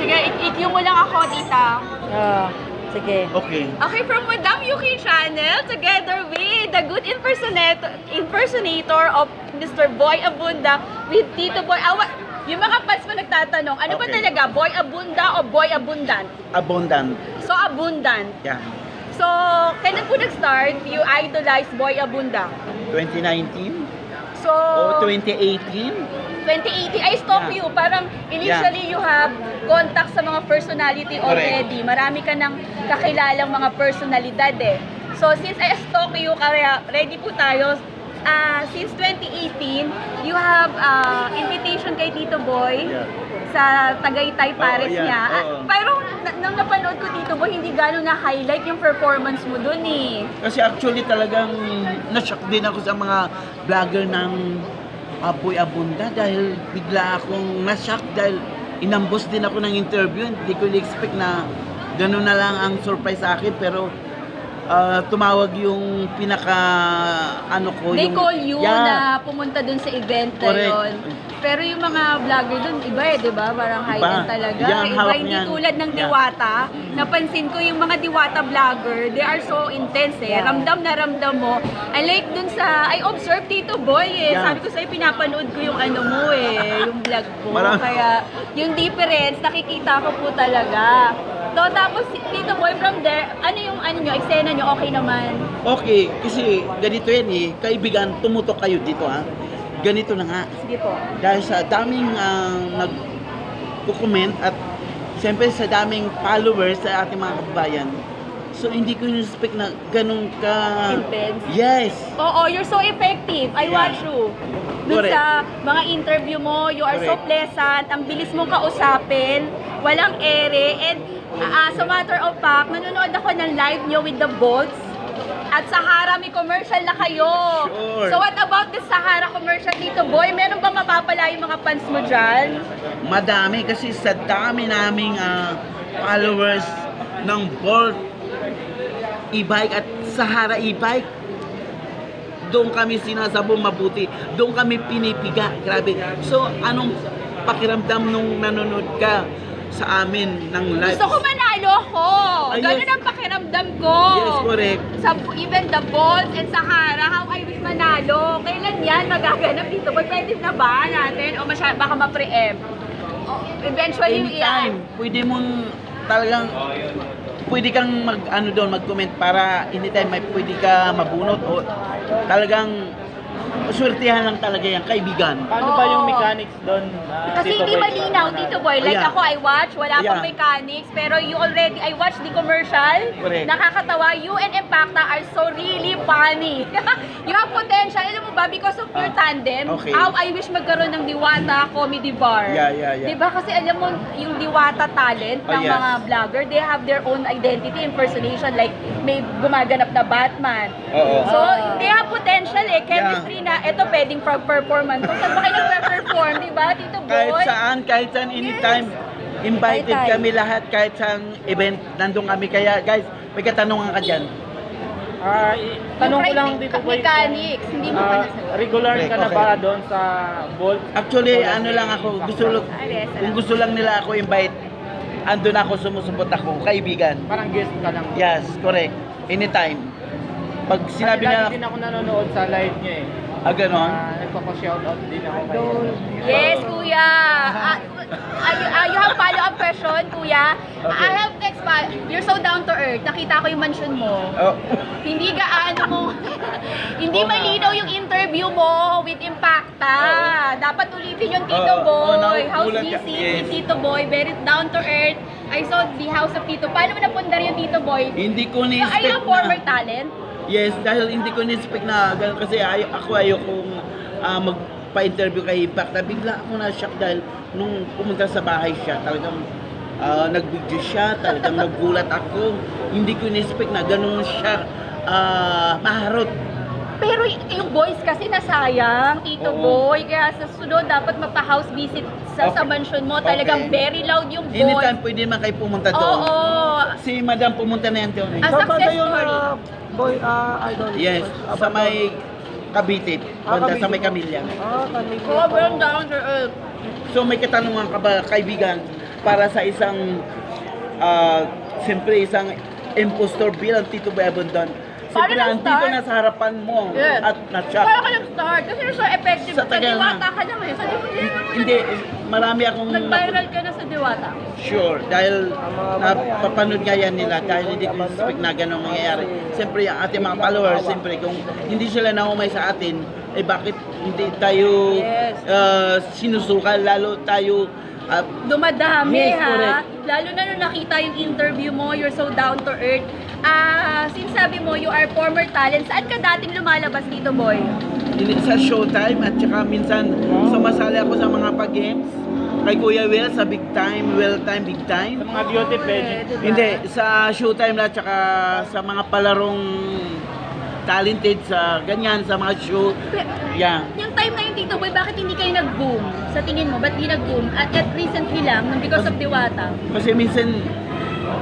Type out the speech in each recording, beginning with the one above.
Sige, i-cue mo lang ako, tita. Sige. Okay. Okay, from Madam Yuki Channel, together with the good impersonator of Mr. Boy Abunda with Tito Boy. Yung mga fans mo nagtatanong, ano ba Okay. talaga? Boy Abunda o Boy Abundant? Abundant. So, abundant. Yeah. So, kailan po nag-start you idolize Boy Abunda? 2019 So, o 2018. 2018, I stalk Yeah. you. Parang initially you have contact sa mga personality already. Marami ka nang kakilalang mga personalidad eh. So, since I stalk you, kaya ready po tayo. Since 2018, you have invitation kay Tito Boy Yeah. sa Tagaytay Paris Oo, yan. niya. Oo. Pero nang napanood ko Tito Boy, hindi gano'n na-highlight yung performance mo dun eh. Kasi actually talagang na-shock din ako sa mga vlogger ng Boy Abunda dahil bigla akong na-shock dahil inambos din ako ng interview. Hindi ko expect na gano'n na lang ang surprise sa akin pero tumawag yung pinaka ko They yung, call you yeah, na pumunta dun sa event na Correct. yun. Pero yung mga vlogger dun, iba eh, di ba? Parang high-end talaga. Yan, Iba, hawak hindi niyan. tulad ng Yeah. Diwata. Napansin ko yung mga Diwata vlogger, they are so intense eh. Yeah. Ramdam na ramdam mo. Unlike dun sa, I observed Tito Boy eh. Yeah. Sabi ko sa'yo, pinapanood ko yung ano mo eh, yung vlog mo. Marami. Kaya yung difference, nakikita ko po talaga. So, tapos Tito Boy, from there, ano yung ano nyo, eksena nyo, okay naman? Okay, kasi ganito yan eh, kaibigan, tumutok kayo dito ha. Ganito na nga. Sige po. Dahil sa daming nag-comment at siyempre sa daming followers sa ating mga kababayan. So hindi ko in-expect na ganun ka... Intense? Yes! Oo, you're so effective. I Yeah. watch you. Dun Correct. sa mga interview mo, you are so Correct. pleasant, ang bilis mong kausapin, walang ere, and as a matter of fact, nanonood ako ng live nyo with the Bolts. At Sahara, may commercial na kayo. Sure. So what about the Sahara commercial dito, boy? Meron ba mapapala yung mga fans mo dyan? Madami kasi sa dami naming followers ng Bolt e-bike at Sahara e-bike. Doon kami sinasabong mabuti. Doon kami pinipiga. Grabe. So, anong pakiramdam nung nanonood ka sa amin ng live? Gusto ko manalo ako. Ah, yes. Ganun ang pakiramdam ko. Yes, correct. Sa even the Bolts and Sahara, how I wish manalo. Kailan yan magaganap dito? Boy, pwede na ba natin? O baka ma-preempt? Eventually, Anytime. Pwede mong talagang pwede kang mag-comment para anytime may pwede ka mabunot o talagang swertihan lang talaga yan, kaibigan. Paano ba yung Oo. mechanics doon? Kasi hindi malinaw, Tito Boy. Like Yeah. ako, I watch, wala pang Yeah. mechanics, pero I watch the commercial. Correct. Nakakatawa. You and Impacta are so really funny. You have potential. Alam mo ba, because of your tandem, okay. how I wish magkaroon ng Diwata Comedy Bar. Yeah. Diba? Kasi alam mo, yung Diwata talent ng yes. mga vlogger, they have their own identity, impersonation. Like, may gumaganap na Batman. Oo. So, they have potential eh. Chemistry na, eto pwedeng performance. So, saan ba kayo nagpe-perform, di ba, Tito Boy? Kahit saan, anytime. Invited Anytime. kami lahat, kahit saan event, nandun kami. Kaya guys, may katanungan ka dyan. Tanong ko lang dito boy. Mechanics, hindi mo pa nasagot. Regular ka na Okay. ba doon sa Bolt? Actually, ano lang ako, kung gusto lang nila ako invite, andun ako, sumusupot ako, kaibigan. Parang guest ka lang. Yes, correct. Anytime. Pag sinabi Kasi nila, dati din ako nanonood sa live niya eh. ganon. Nagpapa-shoutout din ako kayo. Yes, kuya. You have follow-up question, kuya. Okay. I have next pa. You're so down to earth. Nakita ko yung mansion mo. Oh, Hindi gaano mo, hindi Oo nga. malinaw yung interview mo with Impacta. Dapat ulitin yung Tito Oo, Boy. House nagulat ka. visit Yes. with Tito Boy. Very down to earth. I saw the house of Tito. Paano mo napundar yung Tito Boy? hindi ko Are you ni-expect a former na. talent? Yes, dahil hindi ko ni-expect na ganun kasi ayokong magpa-interview kay Impact. Bigla ako na-shock dahil nung pumunta sa bahay siya, talagang nag-video siya, talagang nagulat ako. Hindi ko ni-expect na ganun siya maharot. Pero yung boys kasi nasayang, Tito Oo. Boy. Kaya sa sunod, dapat mapa-house visit sa Okay. mansion mo. Talagang Okay. very loud yung boys. Anytime pwede man kayo pumunta doon. Oo. Si Madam pumunta na yan doon. A success story. Boy, idol. Yes, sa may Cavite, banda sa may Camilla. Kami. Sobrang down to earth. So may katanungan ka ba, kaibigan? para sa isang siyempre isang impostor bilang Tito Boy Abundon. Siyempre, Paano andito nag-start? na sa harapan mo Yes. at na-shock. Paano ka nag-start? Kasi you're so effective. Sa Sa tagal na. Diwata ka naman. Sa Hindi, marami akong Nag-viral ka na sa Diwata. sure dahil napapanood nga yan nila dahil hindi ko expect na ganun mangyayari. Siyempre, ang ating mga followers, siyempre, kung hindi sila naumay sa atin, eh bakit hindi tayo Yes. sinusukal, lalo tayo Dumadami Yes, ha. correct. Lalo na nung nakita yung interview mo, you're so down to earth. Sinasabi mo, you are former talent. Saan ka dating lumalabas dito, boy? sa showtime at saka minsan sumasali ako sa mga pag-games kay Kuya Will sa Big Time, Will Time, Big Sa Time. mga beauty pageant. Diba? Hindi, sa showtime at saka sa mga palarong talented sa ganyan, sa mga show. Yeah. Yung time na yun, Tito Boy, bakit hindi kayo nag-boom? Sa tingin mo, ba't di nag-boom? At recently lang, because of Diwata. Kasi minsan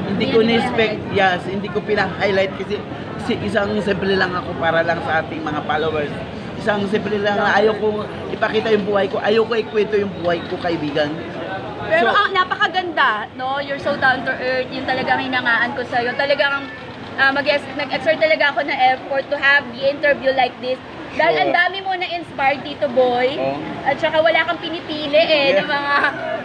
hindi ko ni-expect, yes, hindi ko pina-highlight kasi isang simple lang ako para lang sa ating mga followers. Isang simple lang na ayaw ko ipakita yung buhay ko, ayaw ko ikwento yung buhay ko, kaibigan. Pero So, napakaganda, no? You're so down to earth. Yung talagang hinangaan ko sa'yo. Talagang nag-exert talaga ako ng effort to have the interview like this. Dahil Sure. ang dami mo na-inspired, Tito Boy. Oh. At saka wala kang pinipili Yeah. ng mga...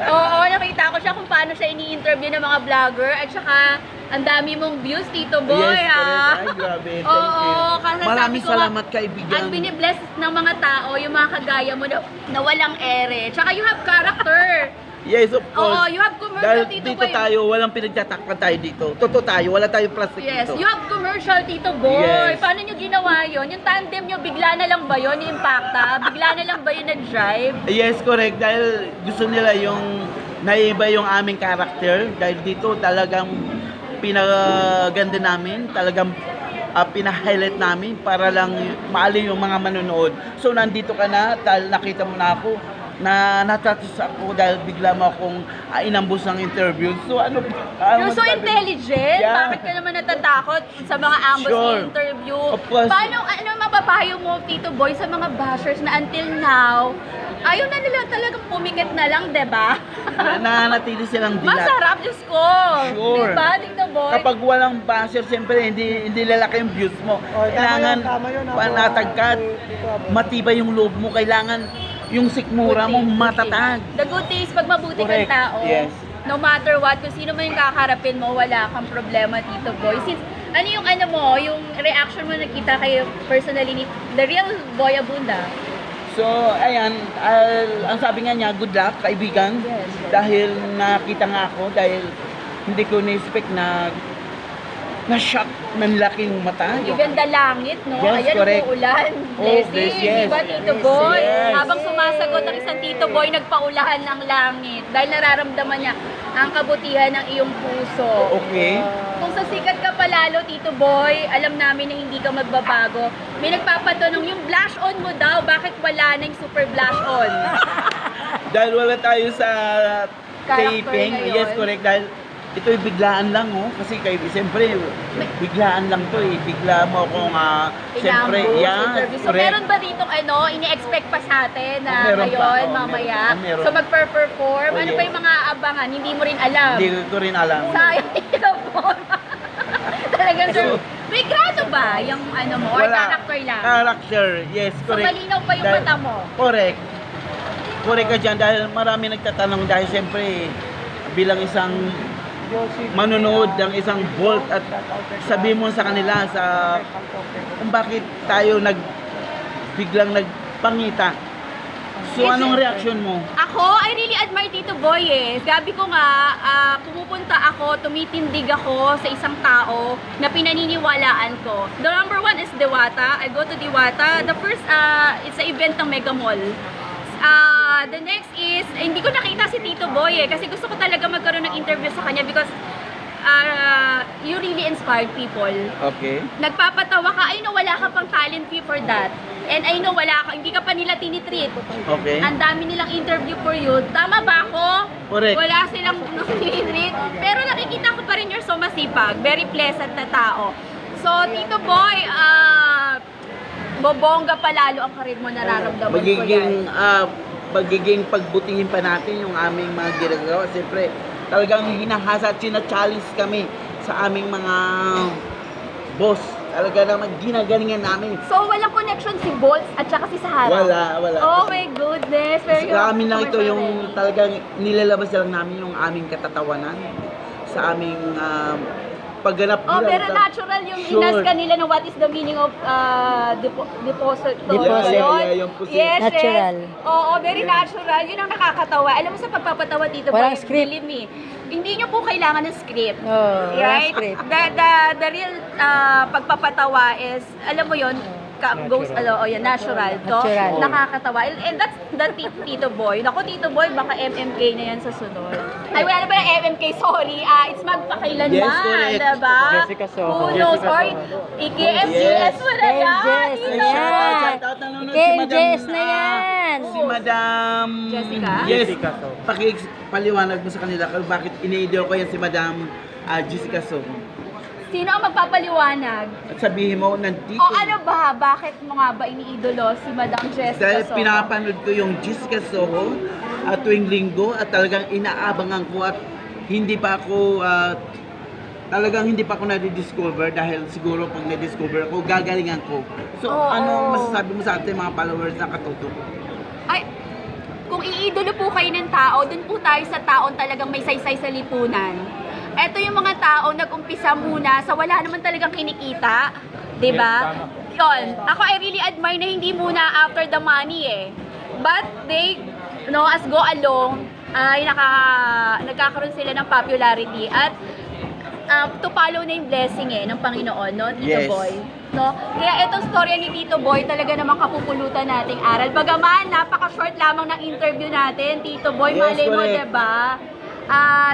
Oo, nakita ko siya kung paano siya ini-interview ng mga vlogger. At saka ang dami mong views, Tito Boy, yes, ha? correct. Ay, grabe. Thank Oo, you. kasi Maraming sabi ko nga, salamat, kaibigan. At binibless ng mga tao, yung mga kagaya mo na walang ere. Tsaka you have character. Yes, of course. Oo, you have commercial, Dahil Tito dito Boy. tayo, walang pinagtatakpan tayo dito. Totoo tayo, wala tayong plastic Yes, dito. you have commercial, Tito Boy. Yes. Paano nyo ginawa yun? Yung tandem nyo, bigla na lang ba yun? Yung Impacta? Bigla na lang ba yun nag-drive? Yes, correct. Dahil gusto nila yung naiba yung aming character. Dahil dito talagang pinaganda namin. Talagang pina-highlight namin para lang maalin yung mga manonood. So nandito ka na, dahil nakita mo na ako, na natatas ako dahil bigla mo akong inambos ng interview. So ano You're so masasabi? intelligent. Yeah. Bakit ka naman natatakot sa mga ambos Sure. na interview? Of course. Paano, ano mapapayo mo, Tito Boy, sa mga bashers na until now, ayaw na nila talagang pumikit na lang, diba? Nananatili silang dilat. Masarap, Diyos ko. Sure. Diba, Tito Boy? Kapag walang basher, siyempre hindi lalaki yung views mo. Kailangan panatagkat, matibay yung loob mo. Kailangan yung sikmura mo matatag. The good thing is, pag mabuti kang Correct. tao, Yes. no matter what, kung sino man yung kakarapin mo, wala kang problema, Tito Boy. Since, ano yung ano mo, yung reaction mo nakita kay personally ni The Real Boy Abunda? So, ayan, ang sabi nga niya, good luck, kaibigan. Yes. Dahil nakita nga ako, dahil hindi ko na-expect na-shock ng laking mata. Even the langit, no? Yes, Ayan, correct. umuulan. Oh, Blessing, yes. diba, Tito Boy? Yes. Habang sumasagot ang isang Tito Boy, nagpaulahan ng langit. Dahil nararamdaman niya ang kabutihan ng iyong puso. Okay. Kung sa sikat ka palalo, Tito Boy, alam namin na hindi ka magbabago. May nagpapatanong, yung blush on mo daw, bakit wala na yung super blush on? Dahil wala tayo sa Character taping. na yun. Yes, correct. Dahil ito'y biglaan lang, oh. Kasi siyempre, biglaan lang to, eh. Bigla mo akong, siyempre, Inambos, yeah, interview. So, correct. meron ba dito, ini-expect pa sa atin na Meron pa, ngayon, oo, mamaya? meron. So, magper-perform? Oh, Ano yes. pa yung mga abangan? Hindi mo rin alam. Hindi ko rin alam. Sayang dito po. Talagang, sir, may grado ba yung ano mo? Or character lang? Character, yes, So, correct. malinaw pa yung Dahil- mata mo? Correct. Correct ka dyan dahil marami nagtatanong dahil siyempre bilang isang manonood ng isang Bolt at sabi mo sa kanila kung bakit tayo biglang nagpangita. So Yes, anong sir. reaction mo? Ako, I really admire Tito Boy eh. Gabi ko nga, pumupunta ako, tumitindig ako sa isang tao na pinaniniwalaan ko. The number one is Diwata. I go to Diwata. The first, it's a event ng Mega Mall. The next is, hindi ko nakita si Tito Boy eh, kasi gusto ko talaga magkaroon ng interview sa kanya because you really inspired people. Okay. Nagpapatawa ka, I know wala ka pang talent fee for that. And I know hindi ka pa nila tinitreat. Okay. Ang dami nilang interview for you. Tama ba ako? Correct. Wala silang tinitreat. Pero nakikita ko pa rin you're so masipag. Very pleasant na tao. So, Tito Boy, bobongga pa lalo ang karir mo, nararamdaman ko yan. Magiging pagbutihin pa natin yung aming mga ginagawa. Siyempre, talagang hinahasa at sina-challenge kami sa aming mga boss. Talaga naman ginagalingan namin. So, walang connection si Bolts at saka si Sahara? Wala. Oh my goodness. Very Sa amin lang ito commercial yung eh. talagang nilalabas lang namin yung aming katatawanan sa aming pagganap Oh, bilang pero isang- natural yung Sure. inas kanila ng what is the meaning of deposit. Deposit. Yeah, yung pusit. Yes, Natural. yes. Oo, very natural. Yun ang nakakatawa. Alam mo sa pagpapatawa dito, Walang boy, script. believe me, hindi nyo po kailangan ng script. Oh, Right? script. The real pagpapatawa is, alam mo yun, goes, natural to. Natural. Nakakatawa. And that's the Tito Boy. Naku, Tito Boy, baka MMK na yan sa sunod. Ay, wala na ba yung MMK? Sorry. It's magpakailanman. Yes, correct. Diba? Jessica Soho. Who knows? Jessica Or, Soho. IKMGS mo na yan. KMJS Tito na yan. Shoutout na nanonood KMJS si na Madam, yan. Si Madam... Jessica? Yes. Jessica Soho. Paliwanag mo sa kanila kung bakit ini-idol ko yan si Madam Jessica Soho. Sino ang magpapaliwanag? At sabihin mo, nandito. O ano ba? Bakit mo nga ba iniidolo si Madam Jessica Dahil Soho? pinapanood ko yung Jessica Soho at tuwing linggo at talagang inaabangan ko at hindi pa ako na-discover dahil siguro pag na-discover ako, gagalingan ko. So, Oo. ano masasabi mo sa ating mga followers na katuto? Ay, kung iidolo po kayo ng tao, dun po tayo sa taong talagang may saysay sa lipunan. Ito yung mga tao nag-umpisa muna sa wala naman talagang kinikita. 'Di ba? Yes, Yun. Ako, I really admire na hindi muna after the money eh. But they, as go along, ay nagkakaroon sila ng popularity at to follow na yung blessing ng Panginoon, no, Tito Yes. Boy. No? Kaya itong storya ni Tito Boy talaga namang kapupulutan nating aral. Bagaman, napaka-short lamang ng interview natin, Tito Boy, Yes, malay mo, correct. diba?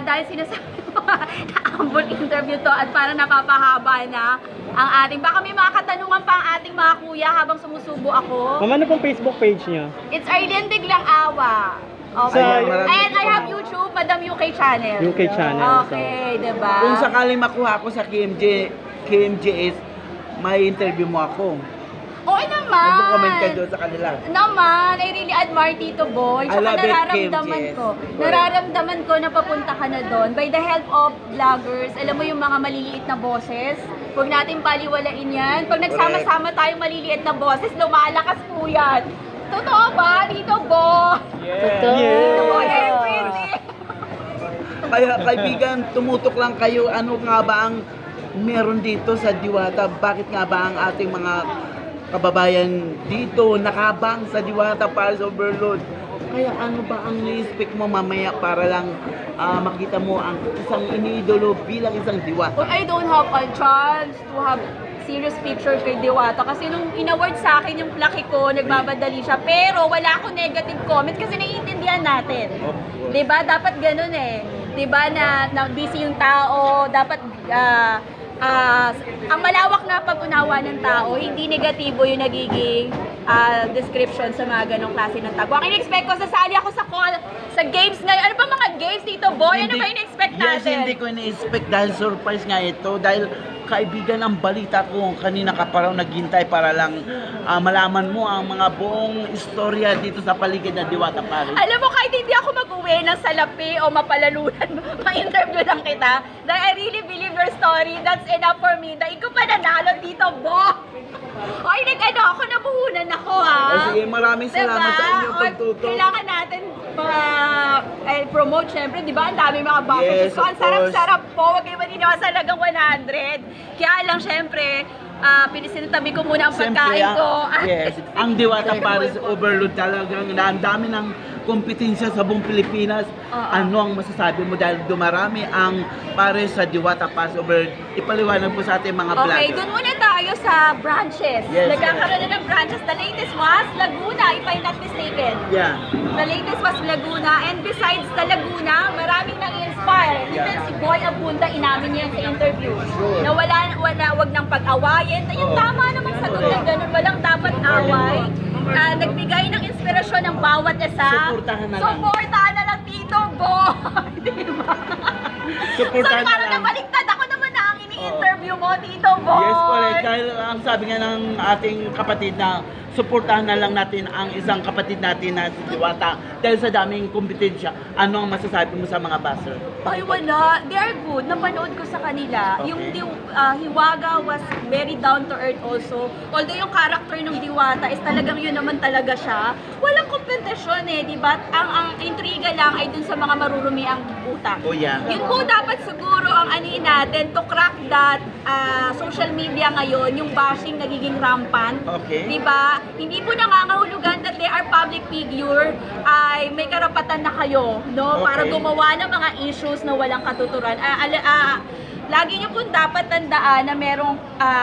Dahil sinasabi mo, na-ambol interview to at parang napapahaba na ang ating, baka may mga katanungan pa ang ating mga kuya habang sumusubo ako. Ma'am, ano pong Facebook page niyo? It's Arlene Biglang Awa. Okay. Ayan, maraming And I have salamat. YouTube, Madam UK Channel. UK channel. Okay, diba? Kung sakaling makuha ako sa KMJS, may interview mo ako. Oo naman. Mag-comment ka doon sa kanila. Naman, I really admire Tito Boy. I Tsaka love it, nararamdaman Kim, ko. yes. Nararamdaman ko na papunta ka na doon. By the help of vloggers, alam mo yung mga maliliit na boses, huwag natin baliwalain yan. Pag nagsama-sama tayong maliliit na boses, lumalakas po yan. Totoo ba, Tito Boy? Totoo. Tito Boy, everything. Kaya kaibigan, tumutok lang kayo. Ano nga ba ang meron dito sa Diwata? Bakit nga ba ang ating mga kababayan dito nakabang sa Diwata Paris Overload? Kaya ano ba ang ni-expect mo mamaya para lang makita mo ang isang iniidolo bilang isang Diwata? Or I don't have a chance to have serious picture kay Diwata kasi nung in-award sa akin yung laki ko, nagbabadali siya. Pero wala akong negative comment kasi naiintindihan natin. Of course. 'Di ba? Dapat ganun eh. 'Di ba na busy yung tao, dapat ang malawak na pag-unawa ng tao, hindi negatibo yung nagiging description sa mga ganong klase ng tao. Ang in-expect ko, sasali ako sa games ngayon. Ano ba mga games, Tito Boy? Ano ba in-expect natin? Yes, hindi ko in-expect dahil surprise nga ito. Dahil kaibigan, ang balita ko, kanina ka pa raw naghintay para lang malaman mo ang mga buong istorya dito sa paligid ng Diwata Paris. Alam mo, kahit hindi ako mag-uwi ng salapi o mapalalunan, ma-interview lang kita, dahil I really believe your story, that's enough for me. Dahil ko pa nanalo dito, Bo! Oy, ako, nabuhunan ako, ha? O sige, maraming salamat sa inyong Or pagtuto. kailangan natin promote, syempre, di ba? Ang dami mga bashers. Yes, So, ang of course. sarap-sarap po. Huwag kayo maniniwala sa halagang 100. Kaya lang, syempre, pinisintabi ko muna ang pagkain ko. Yes, ang Diwata Paris Overload talagang ang dami ng kompetensya sa buong Pilipinas. Oo. Ano ang masasabi mo dahil dumarami ang Paris sa Diwata Paris Overload? Ipaliwanag po sa ating mga Okay, vlogger. dun muna tayo sa branches. Yes, Nagkakaroon na ng branches. The latest was Laguna, if I'm not mistaken. Yeah. The latest was Laguna. And besides the Laguna, maraming nang-inspire. Even si Boy Abunda, inamin niya sa interview. Sure. Na wag nang pag-awayin. Yung tama naman sa doon na ganun, walang dapat away. Nagbigay ng inspirasyon ng bawat isa. Suportahan na lang. Suportahan na lang, Tito Boy. Diba? Suportahan So, na parang lang. nabaliktad ako naman na ang ini-interview mo, Tito Boy. Yes, correct. Dahil ang sabi nga ng ating kapatid na suportahan na lang natin ang isang kapatid natin na si Diwata dahil sa daming kompetensya. Ano ang masasabi mo sa mga buzzer? Ay, wala. They are good. Napanood ko sa kanila. Okay. Yung Hiwaga was very down to earth also. Although yung character ng Diwata is talagang yun naman talaga siya. Walang kompetisyon eh, di ba? Ang intriga lang ay dun sa mga marurumi ang utak. Oh yeah. Yun po dapat siguro ang anin natin to crack that social media ngayon, yung bashing nagiging rampant. Okay. Di ba? Hindi po nangangahulugan that they are public figure ay may karapatan na kayo, no? Para Okay. gumawa ng mga issues na walang katuturan. Lagi niyo po dapat tandaan na merong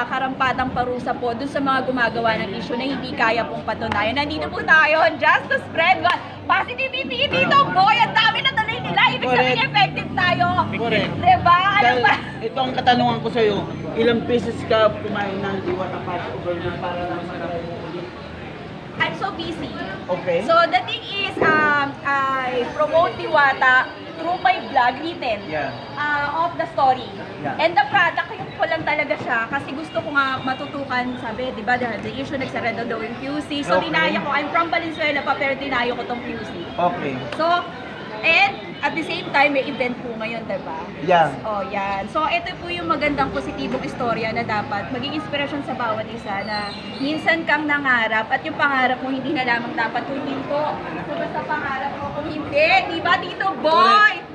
karampatang parusa po dun sa mga gumagawa ng issue na hindi kaya pong patunayan. Nandito po tayo just to spread what positivity dito, boy! Ang dami na tuloy nila. Ibig sabihin Correct. effective tayo. Correct. Diba? Ano Dahil ba? ito ang katanungan ko sa'yo, ilang beses ka kumain ng Diwata Pass Overload para lang matry mo ulit? I'm so busy. Okay. So the thing is, I promote Diwata through my blog written Yeah. of the story. Yeah. And the product, yung ko lang talaga siya kasi gusto ko nga matutukan, sabi, di ba, the issue nagsarado daw yung QC. So Okay. dinaya ko, I'm from Valenzuela pa, pero dinayo ko tong QC. Okay. So, and at the same time, may event po ngayon, di ba? Yeah. Oh, yan. So, ito po yung magandang positibong istorya na dapat maging inspirasyon sa bawat isa na minsan kang nangarap at yung pangarap mo hindi na lamang dapat huminto. So, basta pangarap mo kung hindi, di ba, Tito Boy?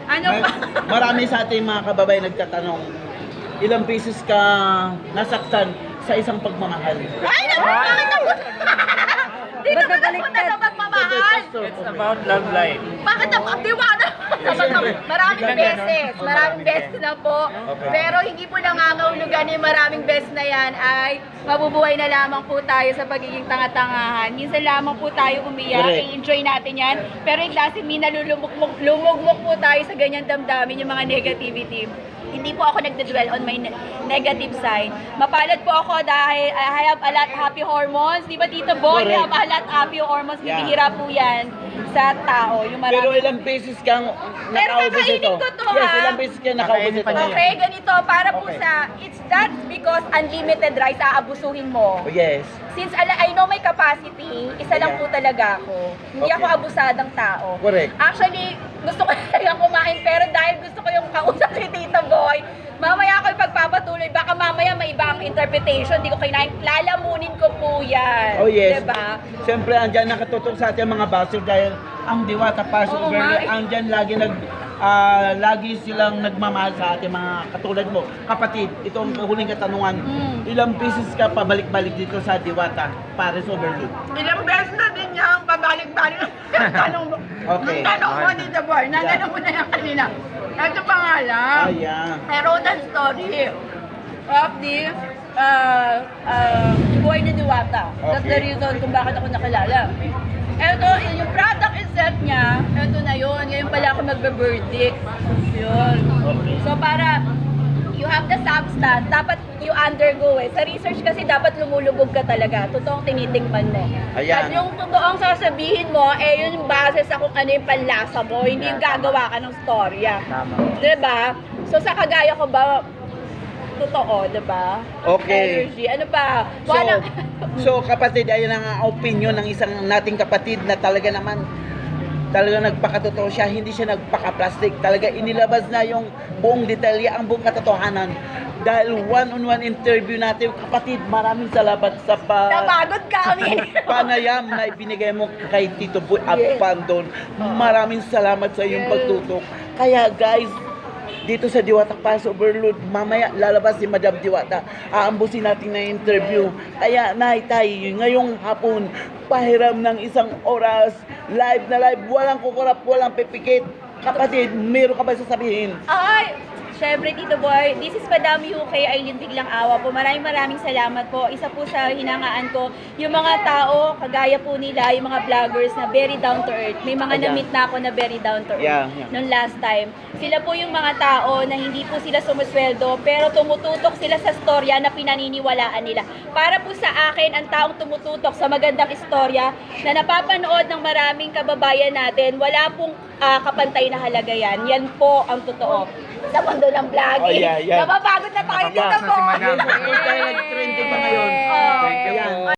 Ano pa? Marami sa ating mga kababayan nagtatanong, ilang beses ka nasaktan sa isang pagmamahal? Ay, naku, bakit ako? Dito Ba't ka nabalik napunta ka? sa pagmamahal. It's about love life. Bakit ako aktiwado? Maraming beses. Maraming beses na po. Okay. Pero hindi po nangangahulugan yung maraming beses na yan ay mabubuhay na lamang po tayo sa pagiging tanga-tangahan. Minsan lamang po tayo umiyak, Correct. i-enjoy natin yan. Pero it doesn't mean na lumugmok po tayo sa ganyan damdamin yung mga negativity. Hindi po ako nagde-dwell on my negative side. Mapalad po ako dahil I have a lot happy hormones. Di ba, Tito Boy? I Correct. have a lot happy hormones. Yeah. Bibihira po yan sa tao. Yung Pero marami. ilang beses kang Pero nakaubos kakainin ito? ko to, Yes, ha? ilang beses ka nakaubos Kakainin ito? pa niya. Okay, ganito. Para po Okay. sa, it's that because unlimited rice, aabusuhin mo. Oh, yes. Since I know my capacity, isa lang Yeah. po talaga ako. Hindi Okay. ako abusadang tao. Correct. Actually, gusto ko talagang kumain, pero dahil gusto ko yung kausap ni Tito Boy, mamaya ako ipagpapatuloy. Baka mamaya may ibang interpretation, di ko kinain. Lalamunin ko po yan. Oh yes. Diba? Siyempre, andyan nakatutok sa ating mga buzzer dahil ang Diwata Pass Oo, Overload, nga. andyan lagi silang nagmamahal sa ating mga katulad mo. Kapatid, ito ang huling katanungan. Ilang beses ka pabalik-balik dito sa Diwata Pass Overload? Ilang beses na din niya ang pabalik-balik. Tanong mo. Okay. Tanong mo, Tito Boy. Natanong mo na yan kanina. Ito pa nga lang. Ayan. I wrote a story of the buhay ni Diwata. That's the Okay. reason kung bakit ako nakilala. Ito, yung product itself niya, ito na yun. Ngayon pala ako magbe-verdict. Yun. So para you have the substance, dapat you undergo eh. Sa research kasi dapat lumulubog ka talaga. Totoong tinitikman mo. Ayan. At yung totoong sasabihin mo, yun yung base sa kung ano yung panlasa mo. Hindi yung gagawa ka ng storya. Tama. Diba? So sa kagaya ko ba, totoo, diba? Okay. Energy. Ano pa? Wala. So kapatid, ayan ang opinion ng isang nating kapatid na talaga naman nagpakatotoo siya, hindi siya nagpaka-plastic. Talaga inilabas na yung buong detalye, ang buong katotohanan. Dahil one-on-one interview natin, kapatid, maraming salamat sa Napagod kami. panayam na ibinigay mo kay Tito Boy Yes. Abandon. Maraming salamat sa iyong Yes. pagtutok. Kaya guys, dito sa Diwata Pass Overload, mamaya lalabas si Madam Diwata. Aambusin natin na interview. Kaya naitay, ngayong hapon, pahiram ng isang oras, live na live, walang kukurap, walang pipikit. Kapatid, meron ka ba sasabihin? Ay, syempre Tito Boy, this is Madam UK Aileen Biglang Awa po. Maraming salamat po. Isa po sa hinangaan ko, yung mga tao, kagaya po nila, yung mga vloggers na very down to earth. May mga Ayan. na-meet na ako na very down to earth. Yeah. Nung last time. Sila po yung mga tao na hindi po sila sumusweldo, pero tumututok sila sa storya na pinaniniwalaan nila. Para po sa akin, ang taong tumututok sa magandang istorya na napapanood ng maraming kababayan natin, wala pong kapantay na halaga yan. Yan po ang totoo. Sa mundo ng vlogging. Oh, yeah. Napapagod na tayo dito Napapagod na po. si Madam. Dahil nag-trending pa ngayon. Oh. Thank you po. Ayan.